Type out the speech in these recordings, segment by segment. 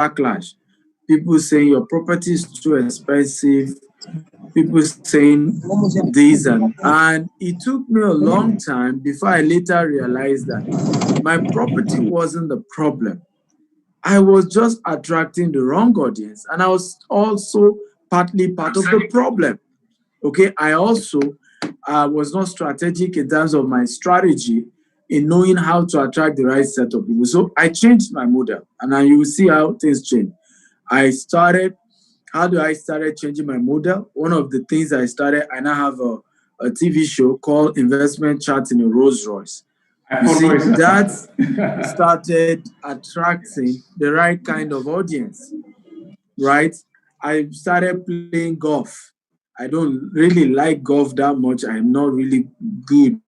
backlash. People saying your property is too expensive. People saying this and it took me a long time before I later realized that my property wasn't the problem. I was just attracting the wrong audience, and I was also partly part of the problem. Okay, I also was not strategic in terms of my strategy in knowing how to attract the right set of people. So I changed my model, and now you will see how things change. I started. How do I started changing my model? One of the things I started, I now have a TV show called Investment Chat in a Rolls Royce. You see, that started attracting the right kind of audience, right? I started playing golf. I don't really like golf that much. I'm not really good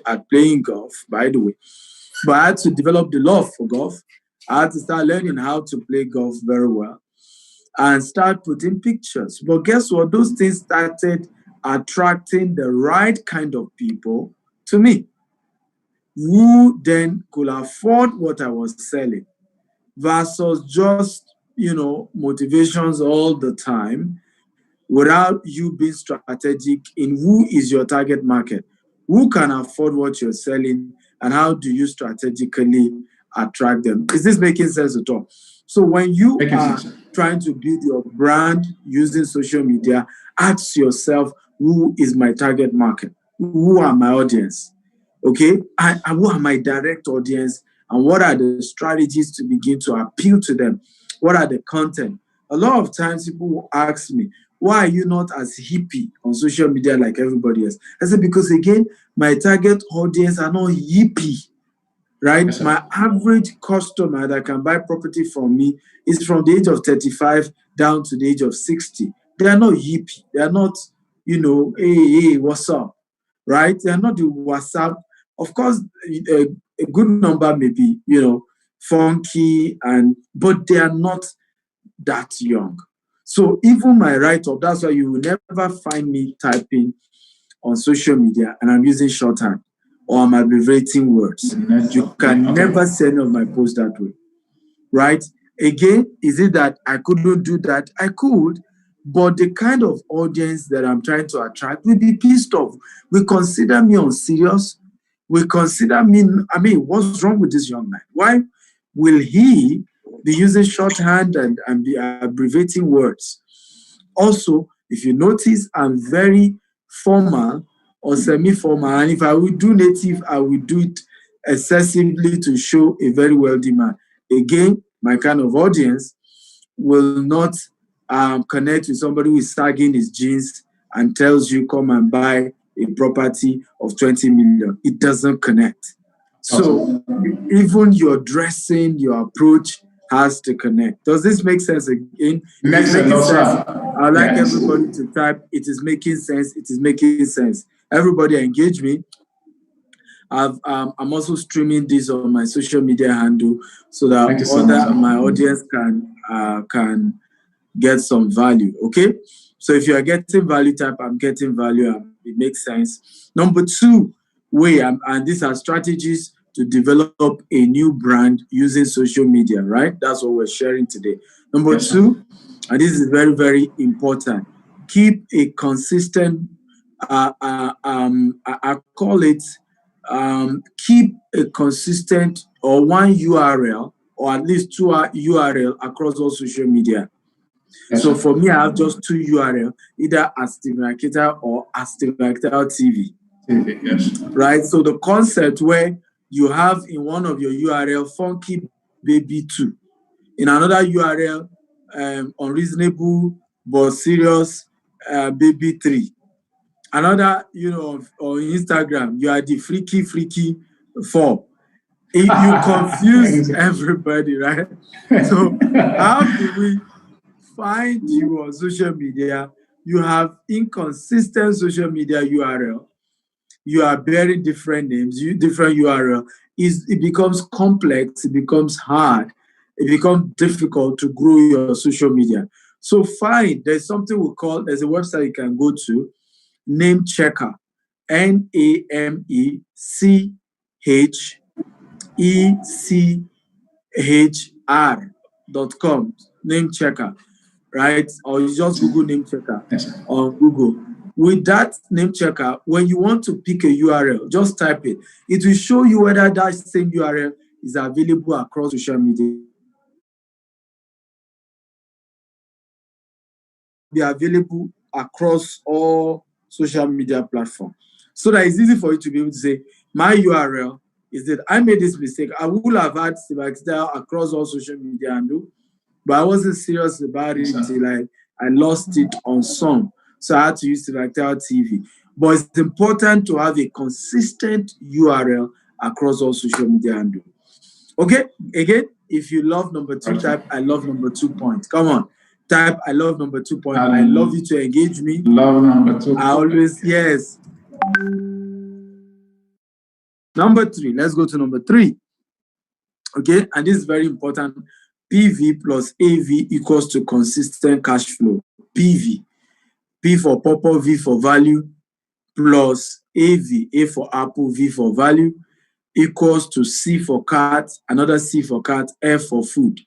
at playing golf, by the way. But I had to develop the love for golf. I had to start learning how to play golf very well and start putting pictures. But guess what? Those things started attracting the right kind of people to me who then could afford what I was selling versus just, motivations all the time without you being strategic in who is your target market, who can afford what you're selling, and how do you strategically attract them. Is this making sense at all? So when you are trying to build your brand using social media, ask yourself, who is my target market? Who are my audience? Okay, and who are my direct audience, and what are the strategies to begin to appeal to them? What are the content? A lot of times people will ask me, why are you not as hippie on social media like everybody else? I said, because again, my target audience are not hippie, right? Yes, my average customer that can buy property from me is from the age of 35 down to the age of 60. They are not hippie. They are not, hey, what's up? Right? They are not the WhatsApp. Of course, a good number may be, funky, but they are not that young. So even my write-up, that's why you will never find me typing on social media and I'm using shorthand or I'm abbreviating words. You can never see any of my posts that way, right? Again, is it that I couldn't do that? I could, but the kind of audience that I'm trying to attract will be pissed off. Will consider me unserious. Will consider me, what's wrong with this young man? Why will he be using shorthand and be abbreviating words? Also, if you notice, I'm very formal or semi-formal, and if I will do native, I will do it excessively to show a very wealthy man. Again, my kind of audience will not connect with somebody who is sagging his jeans and tells you come and buy a property of 20 million. It doesn't connect. So even your dressing, your approach has to connect. Does this make sense again? Makes sense. I'd like everybody to type, it is making sense, it is making sense. Everybody engage me. I'm also streaming this on my social media handle so that my audience can get some value. Okay, so if you are getting value, type I'm getting value. It makes sense. Number two way, and these are strategies to develop a new brand using social media. Right, that's what we're sharing today. Number two, and this is very, very important. Keep a consistent. I call it. Keep a consistent or one URL or at least two URL across all social media. So for me, I have just two URL, either as Stephen Akita or as Stephen Akita TV. Right? So the concept where you have in one of your URL, Funky Baby 2, in another URL, Unreasonable but Serious Baby 3. Another, on Instagram, you are the freaky 4. If you confuse everybody, right? So how do we find you on social media? You have inconsistent social media URL. You are bearing different names, different URL. It becomes complex, it becomes hard, it becomes difficult to grow your social media. So fine, there's something there's a website you can go to, Name Checker, NAMECHECHR. name.com, name checker, right? Or you just Google name checker on Google. With that name checker, when you want to pick a URL, just type it. It will show you whether that same URL is available across social media. Be available across all social media platforms. So that it's easy for you to be able to say, my URL is that I made this mistake. I would have had Sebastian across all social media handle, but I wasn't serious about it until I lost it on some. So I had to use Sebastian TV. But it's important to have a consistent URL across all social media handle. Okay, again, if you love number 2, type I love number 2 point. Come on. Type I love number 2 point. I love you to engage me. Love number 2. I always, yes. Number 3, let's go to number 3. Okay, and this is very important. PV plus AV equals to consistent cash flow. PV. P for purple, V for value, plus AV, A for apple, V for value, equals to C for cat, another C for cat, F for food.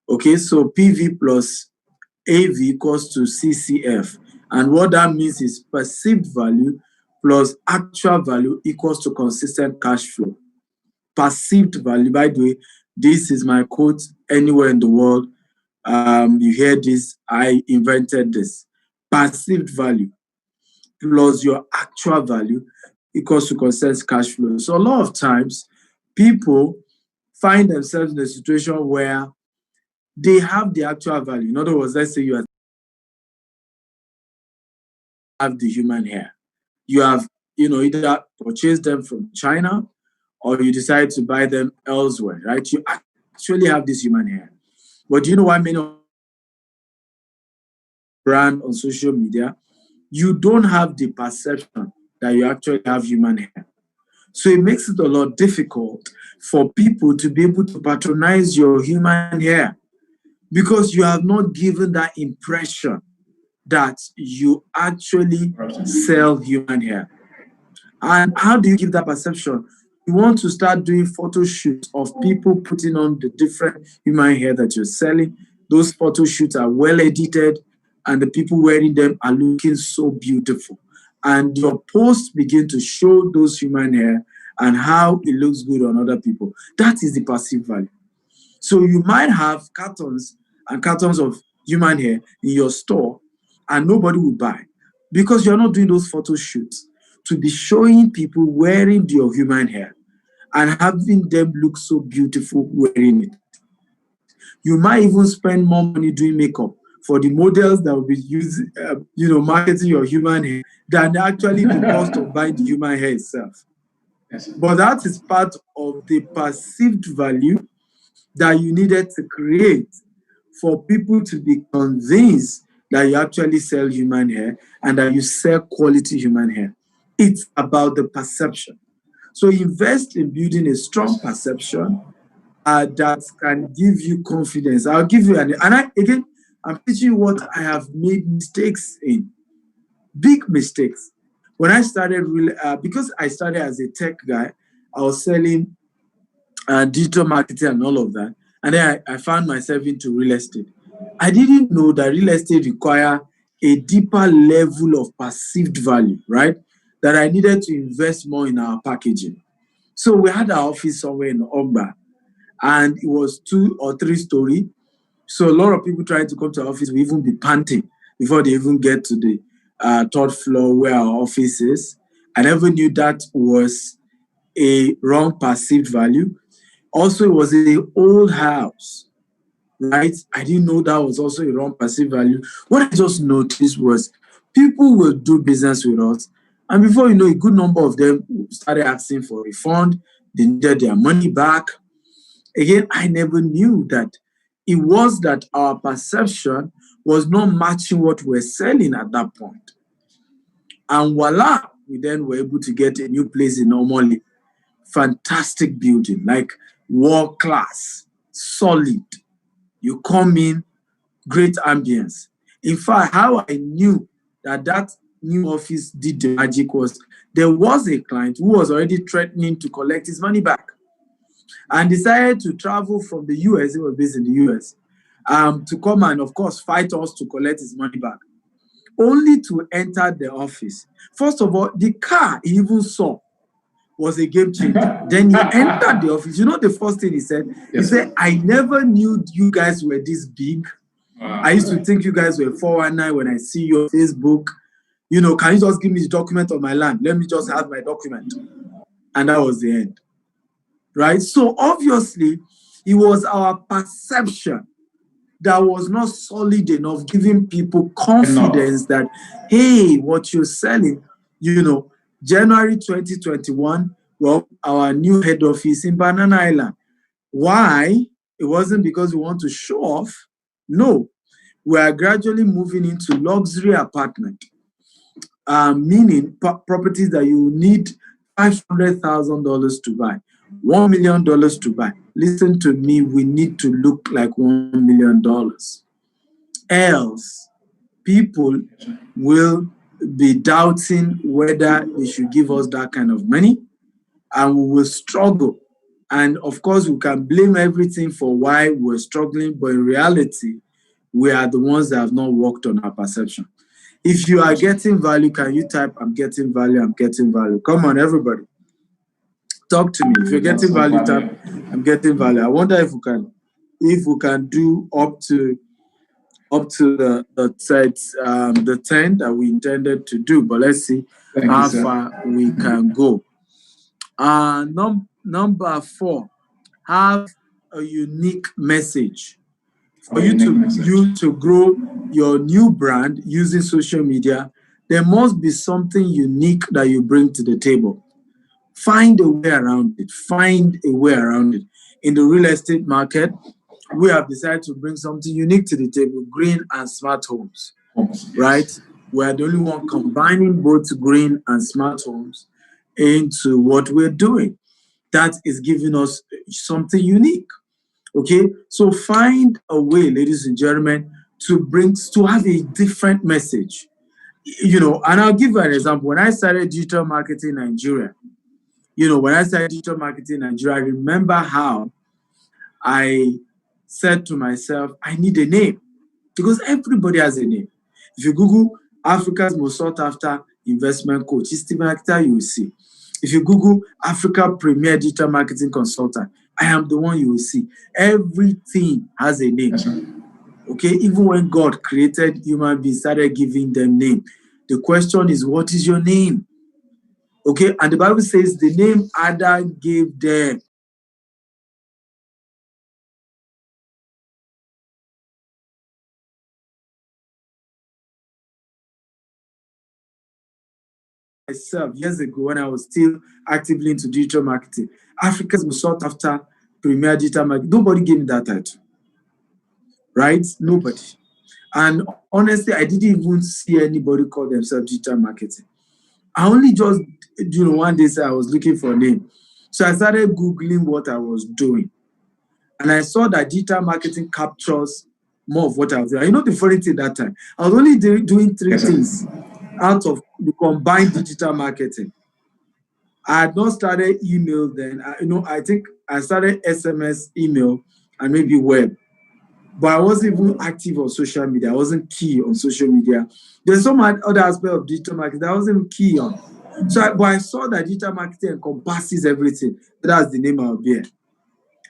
Okay, so PV plus AV equals to CCF. And what that means is perceived value plus actual value equals to consistent cash flow. Perceived value, by the way, this is my quote anywhere in the world. You hear this, I invented this. Perceived value plus your actual value equals to consistent cash flow. So a lot of times, people find themselves in a situation where they have the actual value. In other words, let's say you have the human hair. You have, either purchased them from China or you decide to buy them elsewhere, right? You actually have this human hair. But do you know why many brand on social media, you don't have the perception that you actually have human hair. So it makes it a lot difficult for people to be able to patronize your human hair because you have not given that impression that you actually sell human hair. And how do you give that perception? You want to start doing photo shoots of people putting on the different human hair that you're selling. Those photo shoots are well edited and the people wearing them are looking so beautiful. And your posts begin to show those human hair and how it looks good on other people. That is the perceived value. So you might have cartons and cartons of human hair in your store and nobody will buy because you're not doing those photo shoots to be showing people wearing your human hair and having them look so beautiful wearing it. You might even spend more money doing makeup for the models that will be using, marketing your human hair than actually the cost of buying the human hair itself. Yes. But that is part of the perceived value that you needed to create for people to be convinced that you actually sell human hair and that you sell quality human hair. It's about the perception. So invest in building a strong perception that can give you confidence. I'll give you I'm teaching you what I have made mistakes in, big mistakes. When I started, because I started as a tech guy, I was selling digital marketing and all of that. And then I found myself into real estate. I didn't know that real estate require a deeper level of perceived value, right? That I needed to invest more in our packaging. So we had our office somewhere in Ogba, and it was 2 or 3 story. So a lot of people trying to come to our office will even be panting before they even get to the 3rd floor where our office is. I never knew that was a wrong perceived value. Also, it was an old house, right? I didn't know that was also a wrong perceived value. What I just noticed was people will do business with us, and before you know, a good number of them started asking for a refund. They needed their money back. Again, I never knew that it was that our perception was not matching what we're selling at that point. And voila, we then were able to get a new place in Omole. Fantastic building, like world class, solid. You come in, great ambience. In fact, how I knew that new office did the magic was there was a client who was already threatening to collect his money back and decided to travel from the US. He was based in the US. to come and, of course, fight us to collect his money back, only to enter the office. First of all, the car he even saw was a game changer. Then he entered the office. You know the first thing he said? He said, I never knew you guys were this big. I used to think you guys were 419 when I see your Facebook. You know, can you just give me the document of my land? Let me just have my document. And that was the end. Right? So obviously, it was our perception that was not solid enough, giving people confidence that, hey, what you're selling, you know, January 2021, well, our new head office in Banana Island. Why? It wasn't because we want to show off. No, we are gradually moving into luxury apartment, meaning properties that you need $500,000 to buy, $1 million to buy. Listen to me, we need to look like $1 million. Else, people will be doubting whether they should give us that kind of money, and we will struggle. And of course, we can blame everything for why we're struggling, but in reality, we are the ones that have not worked on our perception. If you are getting value, can you type, I'm getting value, I'm getting value? Come on, everybody. Talk to me. If you're getting value, type, I'm getting value. I wonder if we can do up to the 10 that we intended to do, but let's see how far we can go. Number 4, have a unique message. For you to grow your new brand using social media, there must be something unique that you bring to the table. Find a way around it. Find a way around it. In the real estate market, we have decided to bring something unique to the table: green and smart homes, right? We are the only one combining both green and smart homes into what we're doing. That is giving us something unique. Okay, so find a way, ladies and gentlemen, to have a different message. You know, and I'll give you an example. When I started digital marketing in Nigeria, I remember how I said to myself, I need a name, because everybody has a name. If you Google Africa's most sought after investment coach, it's Stephen Akita, you will see. If you Google Africa Premier Digital Marketing Consultant, I am the one you will see. Everything has a name. Okay, even when God created human beings, started giving them name. The question is, what is your name? Okay, and the Bible says the name Adam gave them. Myself years ago when I was still actively into digital marketing, Africa's most sought after premier digital marketing. Nobody gave me that title, right? Nobody. And honestly, I didn't even see anybody call themselves digital marketing. I only just, one day said I was looking for a name. So I started Googling what I was doing. And I saw that digital marketing captures more of what I was doing. You know the funny thing that time? I was only doing 3 things out of the combined digital marketing. I had not started email then. I think I started SMS, email, and maybe web. But I wasn't even active on social media. I wasn't key on social media. There's some other aspect of digital marketing that I wasn't key on. But I saw that digital marketing encompasses everything. That's the name I'll bear.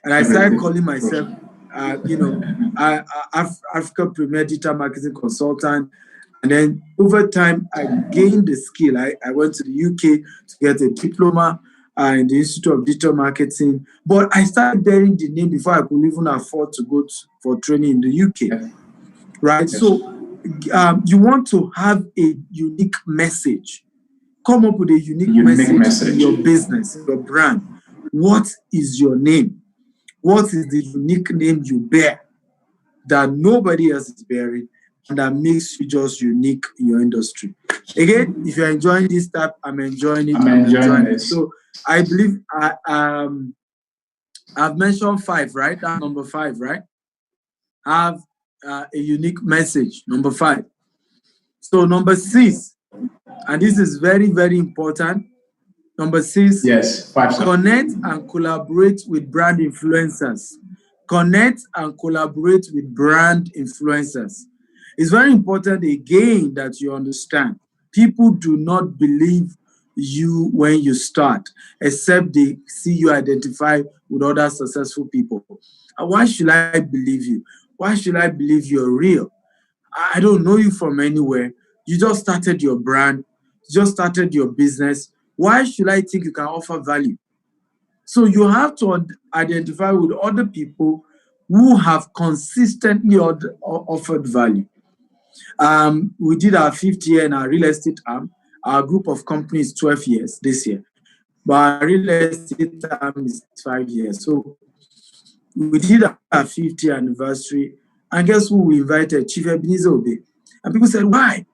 And I started calling myself, Africa Premier Digital Marketing Consultant. And then over time, I gained the skill. I went to the UK to get a diploma in the Institute of Digital Marketing. But I started bearing the name before I could even afford to go for training in the UK. Right? Yes. So you want to have a unique message. Come up with a unique message in your business, your brand. What is your name? What is the unique name you bear that nobody else is bearing and that makes you just unique in your industry? Again, if you're enjoying this type, I'm enjoying it. I'm enjoying it. So I believe I've mentioned 5, right? That's number 5, right? Have a unique message, number 5. So number 6, and this is very, very important. Number 6, yes, connect and collaborate with brand influencers Connect and collaborate with brand influencers. It's very important again that you understand. People do not believe you when you start, except they see you identify with other successful people. And why should I believe you? Why should I believe you're real? I don't know you from anywhere. You just started your brand, you just started your business. Why should I think you can offer value? So you have to identify with other people who have consistently offered value. We did our 5th year in our real estate arm. Our group of companies 12 years this year, but our real estate arm is 5 years. So we did our 5th year anniversary, and guess who we invited? Chief Ebenezer Obey. And people said, why?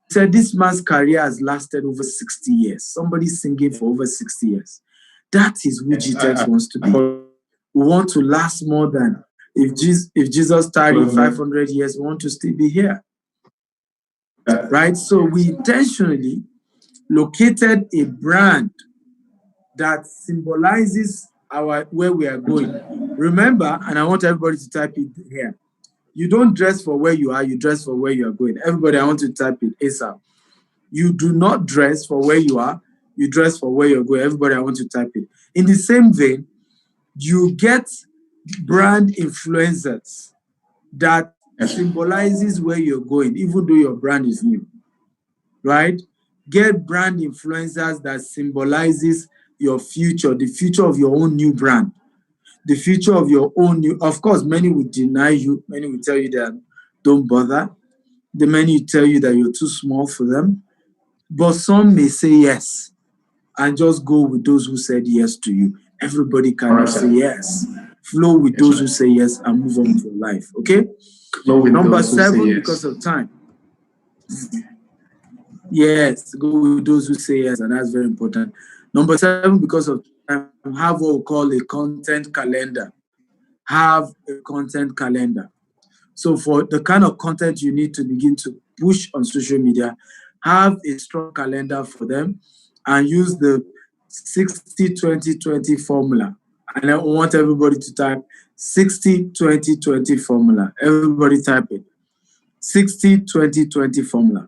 He said, this man's career has lasted over 60 years. Somebody singing for over 60 years. That is who GTEx wants to be. We want to last more than, if Jesus tarried 500 years, we want to still be here. Right? So we intentionally located a brand that symbolizes where we are going. Remember, and I want everybody to type it here, you don't dress for where you are, you dress for where you are going. Everybody, I want to type it ASAP. You do not dress for where you are, you dress for where you're going. Everybody, I want to type it. In the same vein, you get brand influencers that symbolizes where you're going, even though your brand is new, right? Get brand influencers that symbolizes your future, the future of your own new brand, the future of your own new. Of course, many will deny you. Many will tell you that don't bother. The many will tell you that you're too small for them. But some may say yes and just go with those who said yes to you. Everybody cannot say yes. Flow with those who say yes and move on to life. Okay? Number 7, because of time. Yes, go with those who say yes, and that's very important. Number 7, because of time, have what we call a content calendar. Have a content calendar. So for the kind of content you need to begin to push on social media, have a strong calendar for them and use the 60-20-20 formula. And I want everybody to type 60-20-20 formula. Everybody type it. 60-20-20 formula.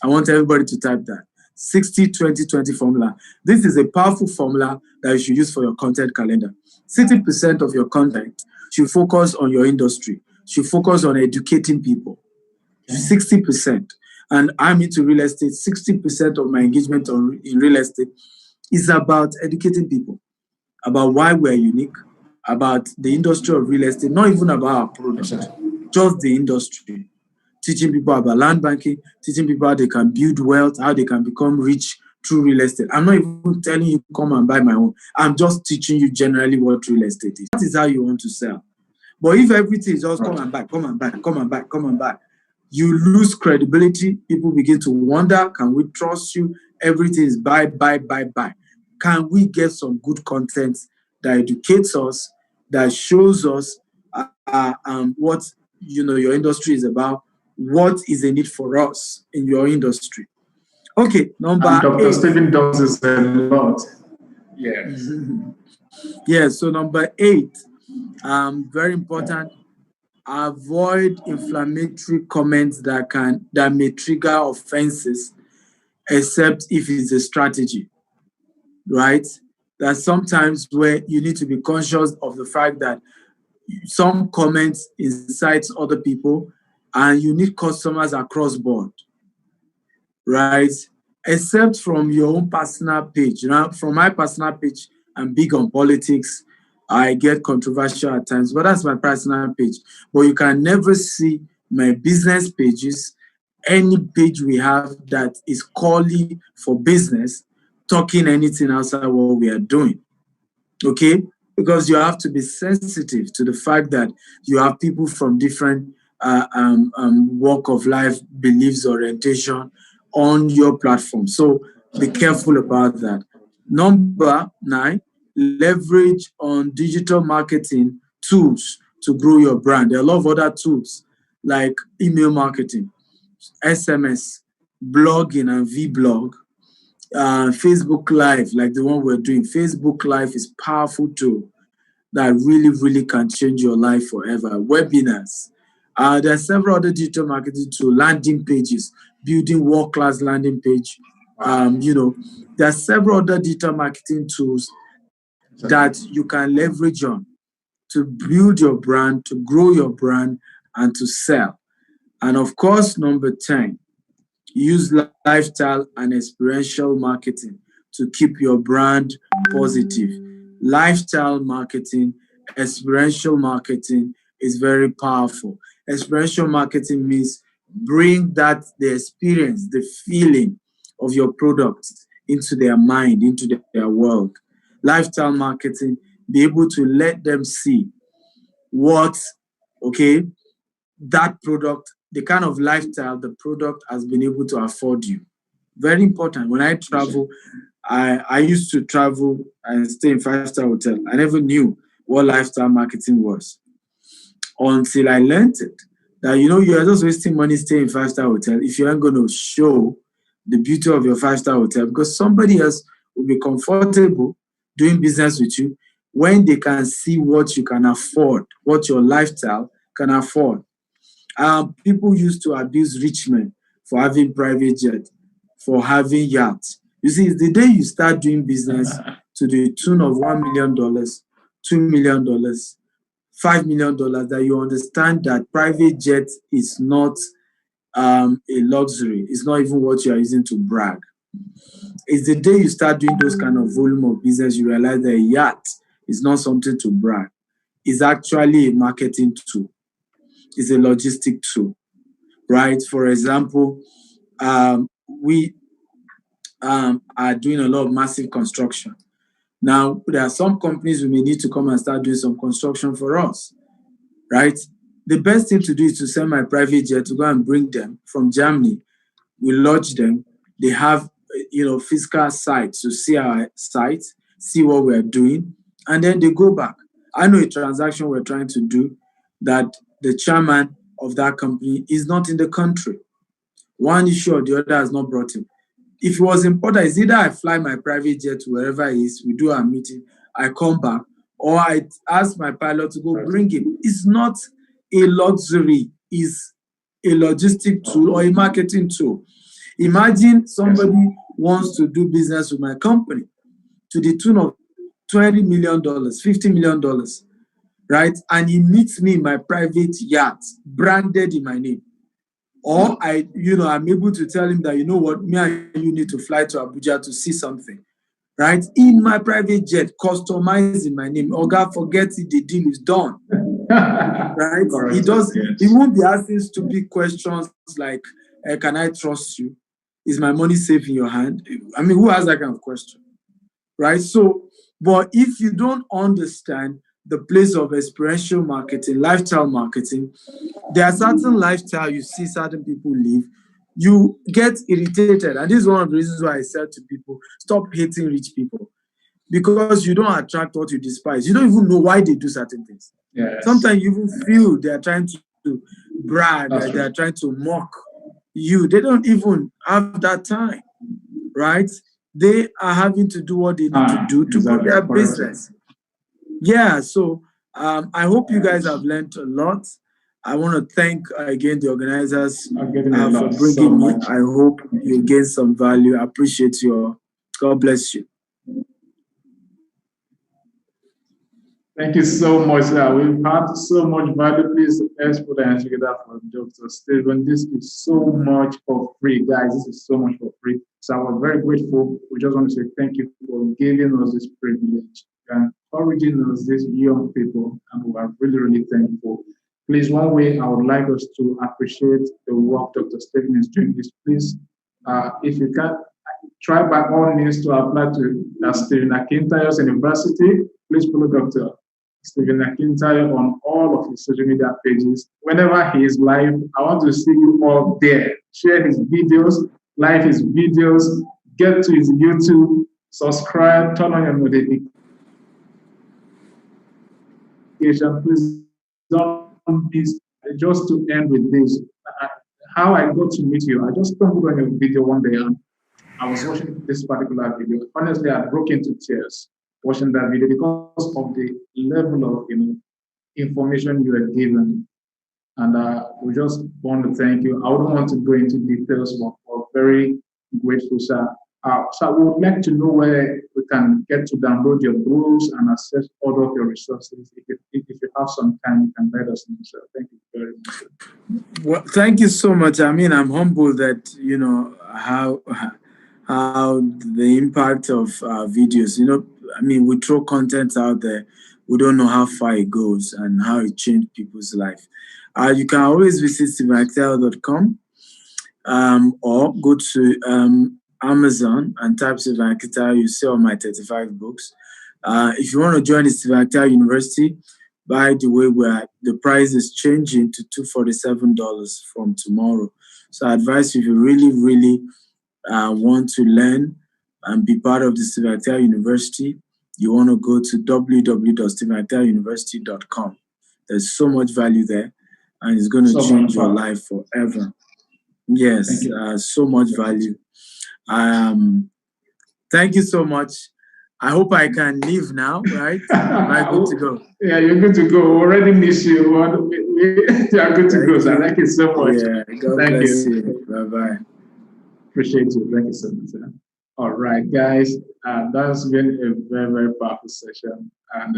I want everybody to type that. 60-20-20 formula. This is a powerful formula that you should use for your content calendar. 60% of your content should focus on your industry, should focus on educating people. 60%. And I'm into real estate. 60% of my engagement in real estate is about educating people, about why we're unique, about the industry of real estate, not even about our product, just the industry. Teaching people about land banking, teaching people how they can build wealth, how they can become rich through real estate. I'm not even telling you come and buy my own. I'm just teaching you generally what real estate is. That is how you want to sell. But if everything is just come and buy, come and buy, come and buy, come and buy, you lose credibility. People begin to wonder, can we trust you? Everything is buy, buy, buy, buy. Can we get some good content that educates us, that shows us what your industry is about? What is the need for us in your industry? Okay, number 8. Dr. Stephen does this a lot. Yes. Yeah, so number 8, very important. Avoid inflammatory comments that may trigger offenses, except if it's a strategy, right? That sometimes where you need to be conscious of the fact that some comments incites other people, and you need customers across board, right? Except from your own personal page. From my personal page, I'm big on politics. I get controversial at times, but that's my personal page. But you can never see my business pages, any page we have that is calling for business, talking anything outside what we are doing, okay? Because you have to be sensitive to the fact that you have people from different walk of life, beliefs, orientation on your platform. So be careful about that. Number 9, leverage on digital marketing tools to grow your brand. There are a lot of other tools like email marketing, SMS, blogging and vblog, Facebook Live, like the one we're doing. Facebook Live is powerful tool. that really, really can change your life forever. Webinars. There are several other digital marketing tools, landing pages, building world-class landing page. There are several other digital marketing tools that you can leverage on to build your brand, to grow your brand, and to sell. And of course, number 10, use lifestyle and experiential marketing to keep your brand positive. Lifestyle marketing, experiential marketing is very powerful. Experiential marketing means bring the experience, the feeling of your product into their mind, into their world. Lifestyle marketing, be able to let them see what, okay, that product, the kind of lifestyle the product has been able to afford you. Very important. When I travel, I used to travel and stay in five-star hotel. I never knew what lifestyle marketing was until I learned it. That you are just wasting money staying in five-star hotel if you aren't going to show the beauty of your five-star hotel, because somebody else will be comfortable doing business with you when they can see what you can afford, what your lifestyle can afford. People used to abuse rich men for having private jet, for having yachts. You see, it's the day you start doing business to the tune of $1 million, $2 million, $5 million, that you understand that private jet is not a luxury. It's not even what you are using to brag. It's the day you start doing those kind of volume of business, you realize that a yacht is not something to brag. It's actually a marketing tool. It's a logistic tool, right? For example, we are doing a lot of massive construction. Now, there are some companies who may need to come and start doing some construction for us, right? The best thing to do is to send my private jet to go and bring them from Germany. We lodge them. They have, physical sites to see our site, see what we're doing, and then they go back. I know a transaction we're trying to do that the chairman of that company is not in the country. One issue or the other has not brought him. If it was important, it's either I fly my private jet to wherever he is, we do our meeting, I come back, or I ask my pilot to go bring him. It's not a luxury, it's a logistic tool or a marketing tool. Imagine somebody wants to do business with my company to the tune of $20 million, $50 million, right? And he meets me in my private yacht, branded in my name. Or I'm able to tell him that, you know what, me and you need to fly to Abuja to see something, right? In my private jet, customized in my name. Oga, forget it, the deal is done, right? He won't be asking stupid questions like, can I trust you? Is my money safe in your hand? I mean, who has that kind of question, right? So, but if you don't understand the place of experiential marketing, lifestyle marketing, there are certain lifestyle you see certain people live, you get irritated. And this is one of the reasons why I said to people, stop hating rich people, because you don't attract what you despise. You don't even know why they do certain things. Yes. Sometimes you even feel they are trying to brag, that they are trying to mock you. They don't even have that time, right? They are having to do what they need to do to grow their business. Yeah, so I hope you guys have learned a lot. I want to thank again the organizers for bringing me. I hope you gain some value. I appreciate you all. God bless you. Thank you so much, sir. We've had so much value. Please, let's put an together for Dr. Stephen. This is so much for free, guys. This is so much for free. So I'm very grateful. We just want to say thank you for giving us this privilege and encouraging us, these young people, and we are really, really thankful. Please, one way I would like us to appreciate the work Dr. Stephen is doing is please, if you can, try by all means to apply to Stephen Akintayo University. Please follow Dr. Stephen Akintayo on all of his social media pages. Whenever he is live, I want to see you all there. Share his videos, like his videos, get to his YouTube, subscribe, turn on your notification. Please don't miss. Just to end with this, how I got to meet you, I just stumbled on your video one day and I was watching this particular video. Honestly, I broke into tears. watching that video because of the level of information you are given. And we just want to thank you. I wouldn't want to go into details, but we're very grateful, sir. So we would like to know where we can get to download your books and access all of your resources. If you have some time, you can let us know, sir. Thank you very much, sir. Well, thank you so much. I mean, I'm humbled that how the impact of videos. I mean, we throw content out there. We don't know how far it goes and how it changed people's life. You can always visit stephenactel.com or go to Amazon and type Stephen Akita. You see all my 35 books. If you want to join the Stephen Akita University, by the way, the price is changing to $247 from tomorrow. So I advise you, if you really, really want to learn and be part of the Stephen Akita University, you want to go to www.stephenakitauniversity.com. There's so much value there, and it's going to change your life forever. Yes, so much value. Thank you so much. I hope I can leave now, right? Am I good to go? Yeah, you're good to go. We already miss you. You're good to go, sir. Thank you so much. Yeah, God bless you. Bye-bye. Appreciate you. Thank you so much, sir. All right, guys. That's been a very, very powerful session. And